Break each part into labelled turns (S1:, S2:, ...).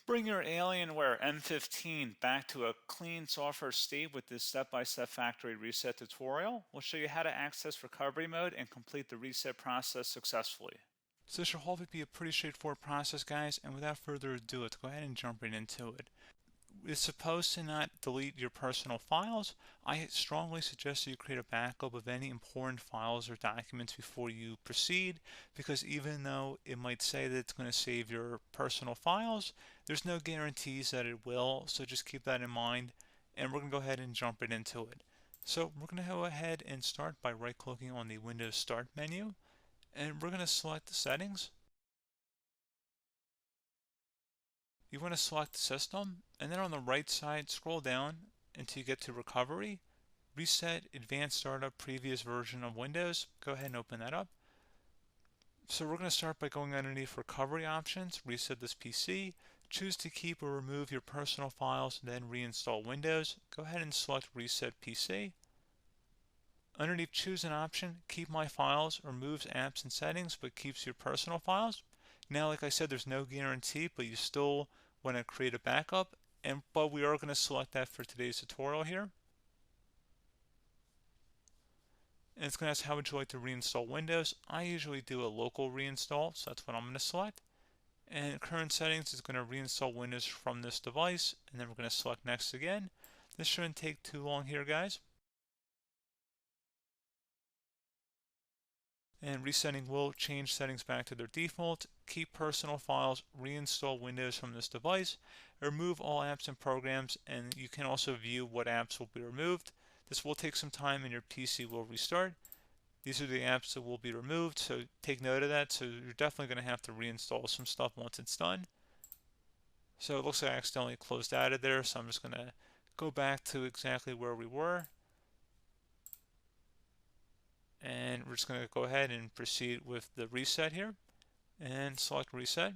S1: Bring your Alienware M15 back to a clean software state with this step-by-step factory reset tutorial. We'll show you how to access recovery mode and complete the reset process successfully. So this should hopefully be a pretty straightforward process, guys, and without further ado, let's go ahead and jump right into it. It's supposed to not delete your personal files. I strongly suggest that you create a backup of any important files or documents before you proceed, because even though it might say that it's going to save your personal files, there's no guarantees that it will, so just keep that in mind, and we're going to go ahead and jump right into it. So we're going to go ahead and start by right-clicking on the Windows Start menu, and we're going to select the settings. You want to select System, and then on the right side, scroll down until you get to Recovery. Reset Advanced Startup Previous Version of Windows. Go ahead and open that up. So we're going to start by going underneath Recovery Options, reset this PC, choose to keep or remove your personal files, then reinstall Windows. Go ahead and select Reset PC. Underneath Choose an option, Keep My Files removes apps and settings but keeps your personal files. Now, like I said, there's no guarantee, but you still want to create a backup, but we are going to select that for today's tutorial here. And it's going to ask how would you like to reinstall Windows. I usually do a local reinstall, so that's what I'm going to select. And current settings is going to reinstall Windows from this device, and then we're going to select next again. This shouldn't take too long here, guys. And resetting will change settings back to their default, keep personal files, reinstall Windows from this device, remove all apps and programs, and you can also view what apps will be removed. This will take some time and your PC will restart. These are the apps that will be removed, so take note of that. So you're definitely going to have to reinstall some stuff once it's done. So it looks like I accidentally closed out of there, so I'm just going to go back to exactly where we were. And we're just going to go ahead and proceed with the reset here and select reset.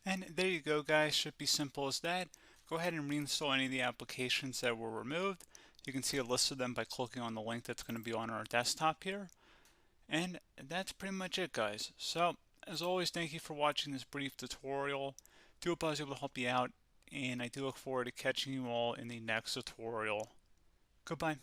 S1: And there you go, guys. Should be simple as that. Go ahead and reinstall any of the applications that were removed. You can see a list of them by clicking on the link that's going to be on our desktop here. And that's pretty much it, guys. So, as always, thank you for watching this brief tutorial. Do hope I was able to help you out, and I do look forward to catching you all in the next tutorial. Goodbye.